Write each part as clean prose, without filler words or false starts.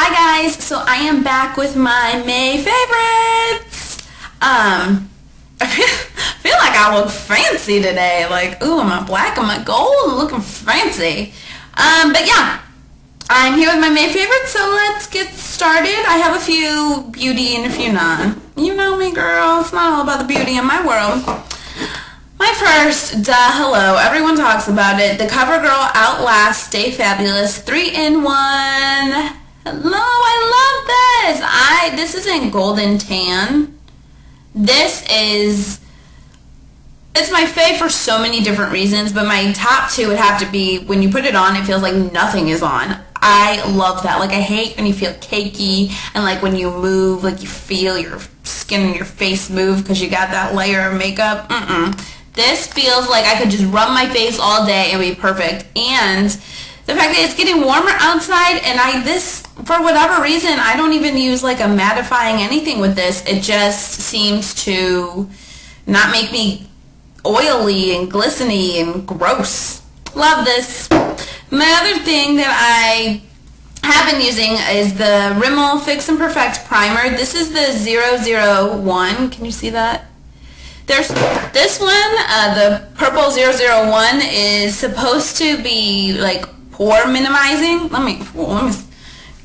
Hi guys, so I am back with my May favorites. I feel like I look fancy today. Like, ooh, am I black? Am I gold? I'm looking fancy. But yeah, I'm here with my May favorites, so let's get started. I have a few beauty and a few non. You know me, girl. It's not all about the beauty in my world. My first, hello, everyone talks about it. The CoverGirl Outlast Stay Fabulous 3-in-1. Hello, I love this. This is in golden tan. It's my fave for so many different reasons, but my top two would have to be when you put it on, it feels like nothing is on. I love that. Like, I hate when you feel cakey and like when you move, like you feel your skin and your face move because you got that layer of makeup. This feels like I could just rub my face all day and be perfect. And the fact that it's getting warmer outside, and for whatever reason, I don't even use like a mattifying anything with this. It just seems to not make me oily and glistening and gross. Love this. My other thing that I have been using is the Rimmel Fix and Perfect Primer. This is the 001. Can you see that? There's this one, the purple 001 is supposed to be like pore minimizing.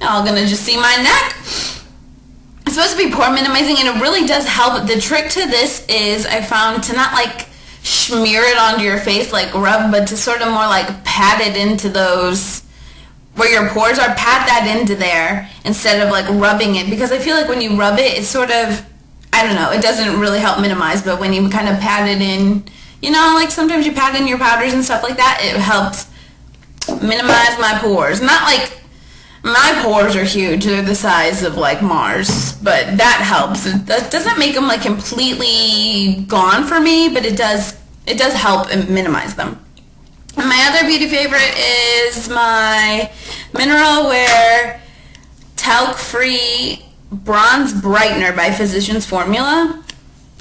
Y'all gonna just see my neck. It's supposed to be pore minimizing, and it really does help. The trick to this is, I found, to not like smear it onto your face like rub, but to sort of more like pat it into those where your pores are. Pat that into there instead of like rubbing it, because I feel like when you rub it, it's sort of, I don't know, it doesn't really help minimize, but when you kind of pat it in, you know, like sometimes you pat in your powders and stuff like that, it helps minimize my pores. Not like, my pores are huge, they're the size of like Mars, but that helps. That doesn't make them like completely gone for me, but it does help and minimize them. And my other beauty favorite is my Mineral Wear Talc-Free Bronze Brightener by Physicians Formula.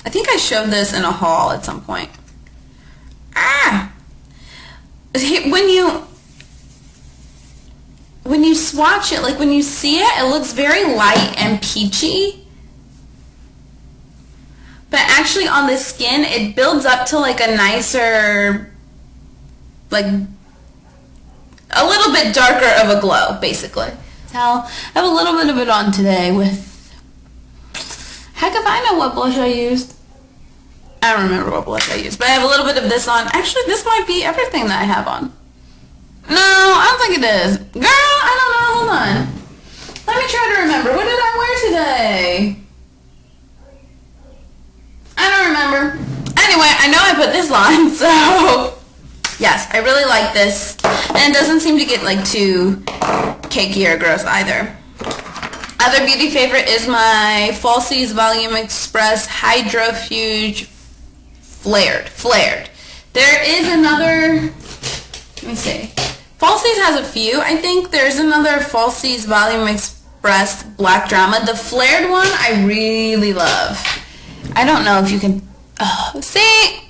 I think I showed this in a haul at some point. When you swatch it, like when you see it, it looks very light and peachy. But actually on the skin, it builds up to like a nicer, like a little bit darker of a glow, basically. I have a little bit of it on today with, heck if I know what blush I used. I don't remember what blush I used, but I have a little bit of this on. Actually, this might be everything that I have on. No, I don't think it is. Girl, I don't know. Hold on. Let me try to remember. What did I wear today? I don't remember. Anyway, I know I put this on, so yes, I really like this. And it doesn't seem to get like too cakey or gross either. Other beauty favorite is my Falsies Volume Express Hydrofuge Flared. There is another, let me see. Falsies has a few. I think there's another Falsies Volume Express Black Drama. The flared one I really love. I don't know if you can, see,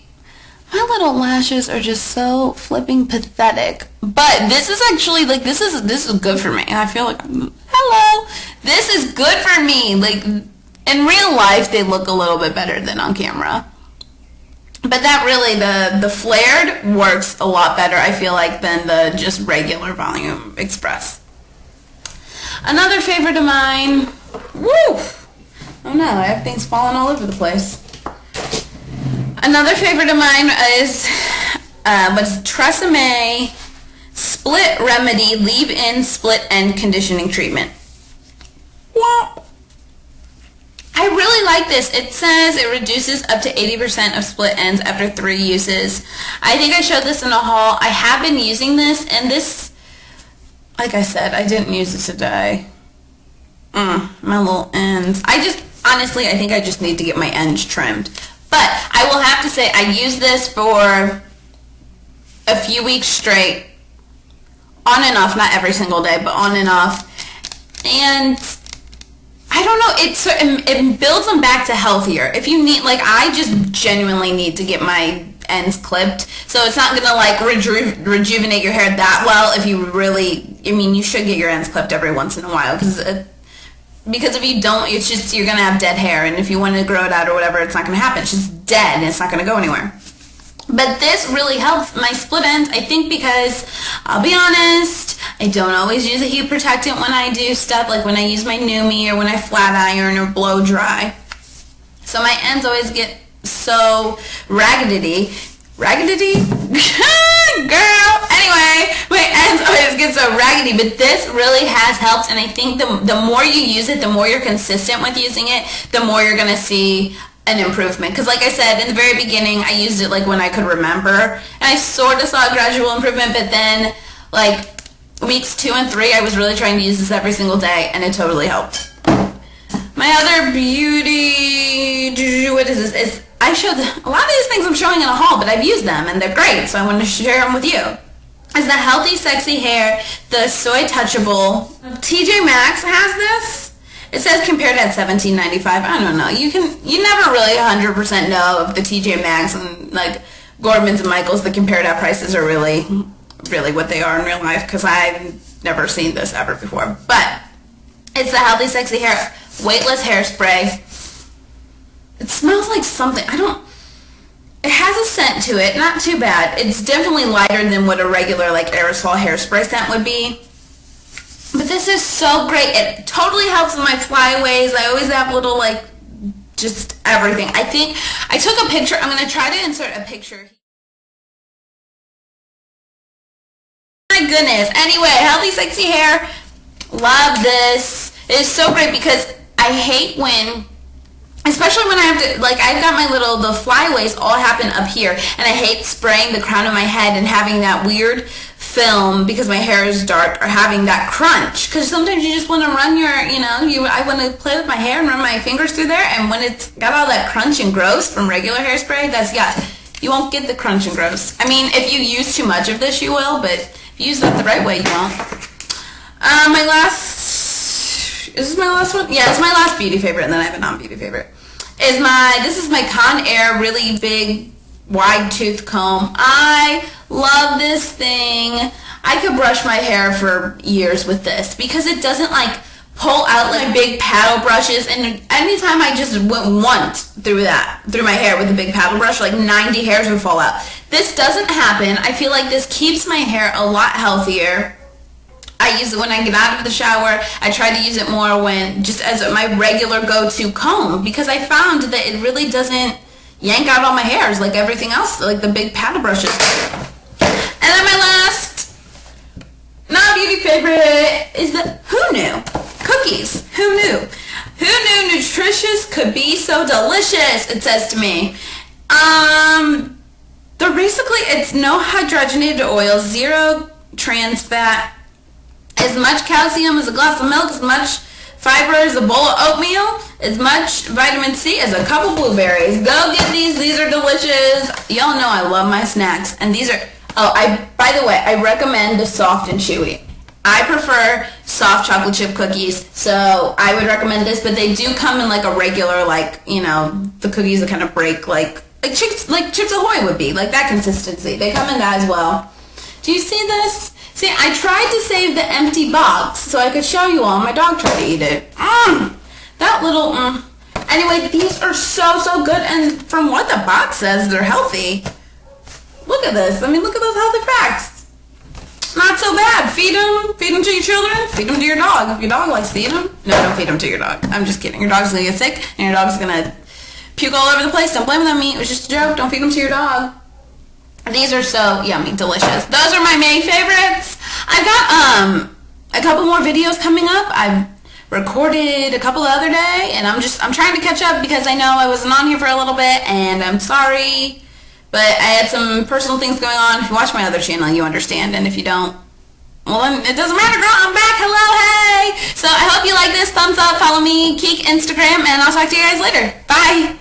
my little lashes are just so flipping pathetic. But this is actually, like, this is good for me. I feel like, hello, this is good for me. Like, in real life, they look a little bit better than on camera. But that really, the flared works a lot better, I feel like, than the just regular Volume Express. Another favorite of mine, woo! Oh no, I have things falling all over the place. Another favorite of mine is Tresemme Split Remedy Leave-In Split End Conditioning Treatment. I really like this. It says it reduces up to 80% of split ends after 3 uses. I think I showed this in a haul. I have been using this, and this, like I said, I didn't use it today. My little ends. Honestly, I think I just need to get my ends trimmed. But I will have to say, I used this for a few weeks straight, on and off, not every single day, but on and off. And I don't know, it builds them back to healthier. If you need, like, I just genuinely need to get my ends clipped. So it's not going to like rejuvenate your hair that well if you really, I mean, you should get your ends clipped every once in a while because if you don't, it's just, you're going to have dead hair, and if you want to grow it out or whatever, it's not going to happen. It's just dead, and it's not going to go anywhere. But this really helps my split ends, I think, because I'll be honest, I don't always use a heat protectant when I do stuff, like when I use my NuMe or when I flat iron or blow dry. So my ends always get so raggedy. Girl! Anyway, my ends always get so raggedy, but this really has helped, and I think the more you use it, the more you're consistent with using it, the more you're going to see an improvement. Because like I said, in the very beginning, I used it like when I could remember, and I sort of saw a gradual improvement, but then like weeks 2 and 3, I was really trying to use this every single day, and it totally helped. My other beauty, what is this? I showed a lot of these things I'm showing in a haul, but I've used them and they're great, so I want to share them with you. Is the Healthy Sexy Hair, the Soy Touchable. TJ Maxx has this. It says compared at $17.95. I don't know. You never really 100% know if the TJ Maxx and like Gordon's and Michaels, the compared at prices are really what they are in real life, because I've never seen this ever before. But it's the Healthy Sexy Hair Weightless Hairspray. It smells like something. It has a scent to it. Not too bad. It's definitely lighter than what a regular like aerosol hairspray scent would be. But this is so great. It totally helps with my flyaways. I always have little like just everything. I think I took a picture. I'm going to try to insert a picture. My goodness. Anyway, Healthy Sexy Hair. Love this. It is so great because I hate when, especially when I have to, like, I've got the flyaways all happen up here, and I hate spraying the crown of my head and having that weird film because my hair is dark, or having that crunch, because sometimes you just want to run I want to play with my hair and run my fingers through there, and when it's got all that crunch and gross from regular hairspray, that's yuck. You won't get the crunch and gross. I mean, if you use too much of this, you will, but if you use it the right way, you won't. Is this my last one? Yeah, it's my last beauty favorite, and then I have a non-beauty favorite. This is my Conair really big wide tooth comb. I love this thing. I could brush my hair for years with this because it doesn't like pull out like big paddle brushes, and anytime I just went once through my hair with a big paddle brush, like 90 hairs would fall out. This doesn't happen. I feel like this keeps my hair a lot healthier. I use it when I get out of the shower. I try to use it more just as my regular go-to comb, because I found that it really doesn't yank out all my hairs like everything else, like the big paddle brushes. And then my last non-beauty favorite is the Who Knew cookies. Who knew? Who knew nutritious could be so delicious? It says to me. It's no hydrogenated oil, 0 trans fat, as much calcium as a glass of milk, as much fiber as a bowl of oatmeal, as much vitamin C as a cup of blueberries. Go get these. These are delicious. Y'all know I love my snacks. And these are, by the way, I recommend the soft and chewy. I prefer soft chocolate chip cookies, so I would recommend this, but they do come in like a regular, the cookies that kind of break like Chips Ahoy would be, like that consistency. They come in that as well. Do you see this? See, I tried to save the empty box so I could show you all. My dog tried to eat it. Anyway, these are so good, and from what the box says, they're healthy. Look at this. I mean, look at those healthy facts. Not so bad. Feed them to your children. Feed them to your dog. If your dog likes to eat them. No, don't feed them to your dog. I'm just kidding. Your dog's going to get sick, and your dog's going to puke all over the place. Don't blame it on me. It was just a joke. Don't feed them to your dog. These are so yummy, delicious. Those are my main favorites. I've got a couple more videos coming up. I've recorded a couple the other day, and I'm trying to catch up because I know I wasn't on here for a little bit, and I'm sorry, but I had some personal things going on. If you watch my other channel, you understand, and if you don't, well, then it doesn't matter, girl. I'm back. Hello, hey. So I hope you like this. Thumbs up. Follow me, Keek, Instagram, and I'll talk to you guys later. Bye.